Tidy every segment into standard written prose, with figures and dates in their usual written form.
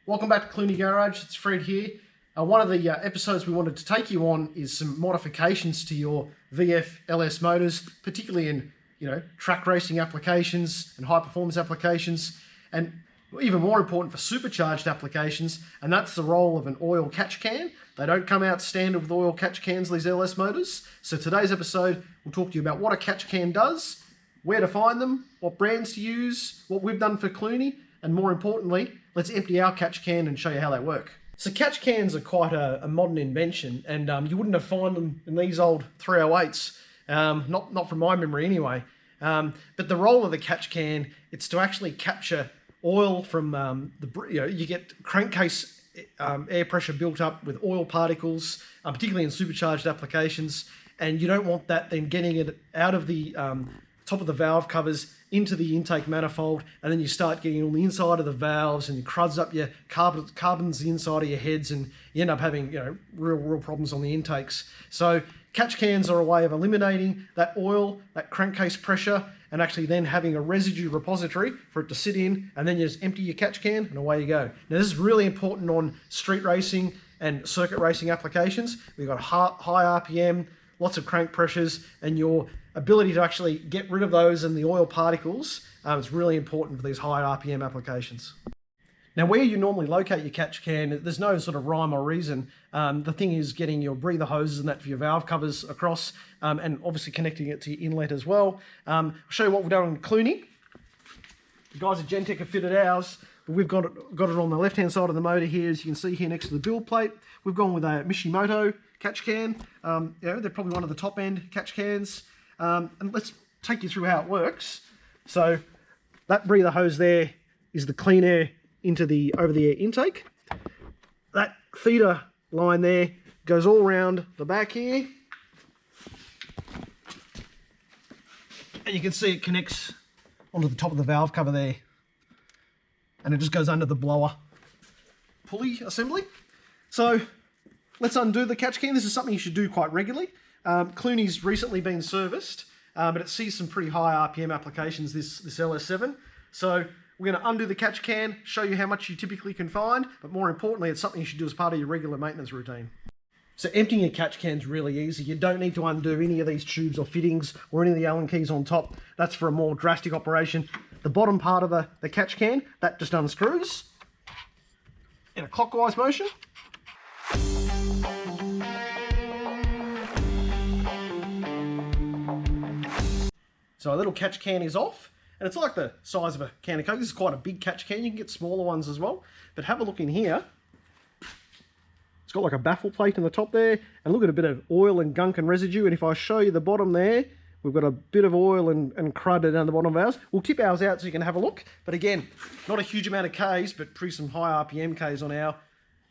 Welcome back to Clooney Garage. It's Fred here. One of the episodes we wanted to take you on is some modifications to your VF LS motors, particularly in track racing applications and high performance applications, and even more important for supercharged applications, and that's the role of an oil catch can. They don't come out standard with oil catch cans, these LS motors. So today's episode, we'll talk to you about what a catch can does, where to find them, what brands to use, what we've done for Clooney, and more importantly, let's empty our catch can and show you how they work. So catch cans are quite a modern invention, and you wouldn't have found them in these old 308s, not from my memory anyway. But the role of the catch can, it's to actually capture oil from you get crankcase air pressure built up with oil particles, particularly in supercharged applications, and you don't want that then getting it out of the top of the valve covers into the intake manifold, and then you start getting on the inside of the valves and it cruds up your carbons the inside of your heads, and you end up having real problems on the intakes. So catch cans are a way of eliminating that oil, that crankcase pressure, and actually then having a residue repository for it to sit in, and then you just empty your catch can and away you go. Now this is really important on street racing and circuit racing applications. We've got high RPM, lots of crank pressures, and your ability to actually get rid of those and the oil particles is really important for these high RPM applications. Now where you normally locate your catch can, there's no sort of rhyme or reason. The thing is getting your breather hoses and that for your valve covers across, and obviously connecting it to your inlet as well. I'll show you what we've done on Clooney. The guys at Gentech have fitted ours, but we've got it on the left hand side of the motor here, as you can see here next to the build plate. We've gone with a Mishimoto catch can. They're probably one of the top end catch cans. And let's take you through how it works. So that breather hose there is the clean air into the over-the-air intake. That feeder line there goes all around the back here, and you can see it connects onto the top of the valve cover there, and it just goes under the blower pulley assembly. So let's undo the catch can. This is something you should do quite regularly. Clooney's recently been serviced, but it sees some pretty high RPM applications, this LS7. So we're going to undo the catch can, show you how much you typically can find, but more importantly, it's something you should do as part of your regular maintenance routine. So emptying a catch can is really easy. You don't need to undo any of these tubes or fittings or any of the Allen keys on top. That's for a more drastic operation. The bottom part of the catch can, that just unscrews in a clockwise motion. So a little catch can is off, and it's like the size of a can of Coke. This is quite a big catch can. You can get smaller ones as well, but have a look in here. It's got like a baffle plate in the top there, and look at a bit of oil and gunk and residue. And if I show you the bottom there, we've got a bit of oil and crud down the bottom of ours. We'll tip ours out so you can have a look. But again, not a huge amount of Ks, but pretty some high RPM Ks on our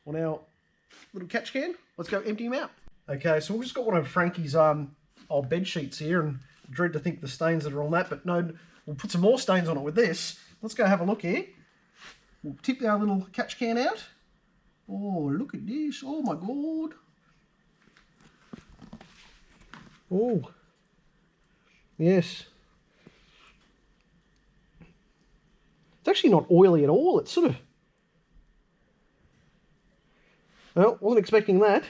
little catch can. Let's go empty them out. Okay, so we've just got one of Frankie's old bed sheets here, and I dread to think the stains that are on that, but no, we'll put some more stains on it with this. Let's go have a look here. We'll tip our little catch can out. Oh, look at this. Oh my God. Oh, yes. It's actually not oily at all. It's sort of, well, wasn't expecting that.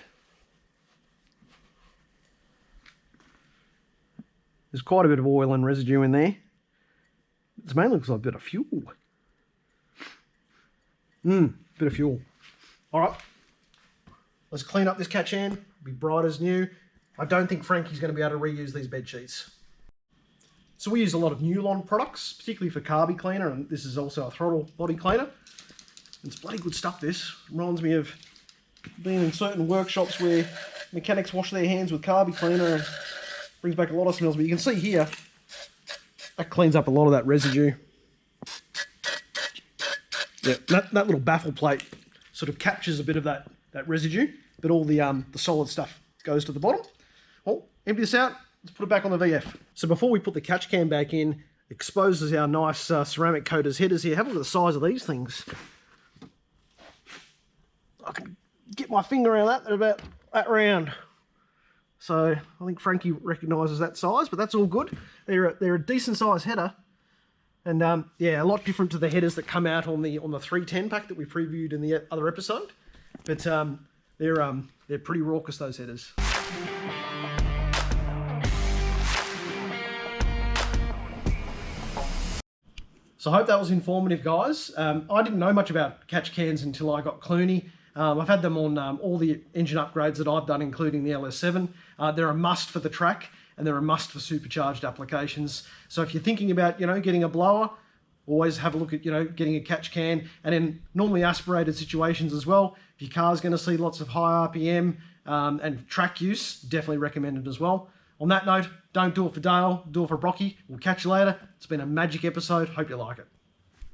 There's quite a bit of oil and residue in there. It mainly looks like a bit of fuel. Bit of fuel. All right, let's clean up this catch can. Be bright as new. I don't think Frankie's going to be able to reuse these bed sheets. So we use a lot of Nulon products, particularly for carby cleaner, and this is also a throttle body cleaner. It's bloody good stuff, this. Reminds me of being in certain workshops where mechanics wash their hands with carby cleaner and brings back a lot of smells, but you can see here, that cleans up a lot of that residue. Yeah, that little baffle plate sort of captures a bit of that residue, but all the solid stuff goes to the bottom. Well, empty this out, let's put it back on the VF. So before we put the catch can back in, exposes our nice ceramic coaters headers here. Have a look at the size of these things. I can get my finger around that, they're about that round. So I think Frankie recognises that size, but that's all good. They're a decent size header. And yeah, a lot different to the headers that come out on the 310 pack that we previewed in the other episode. But they're pretty raucous, those headers. So I hope that was informative, guys. I didn't know much about catch cans until I got Clooney. I've had them on all the engine upgrades that I've done, including the LS7. They're a must for the track, and they're a must for supercharged applications. So if you're thinking about, getting a blower, always have a look at, getting a catch can. And in normally aspirated situations as well, if your car's going to see lots of high RPM and track use, definitely recommended as well. On that note, don't do it for Dale, do it for Brocky. We'll catch you later. It's been a magic episode. Hope you like it.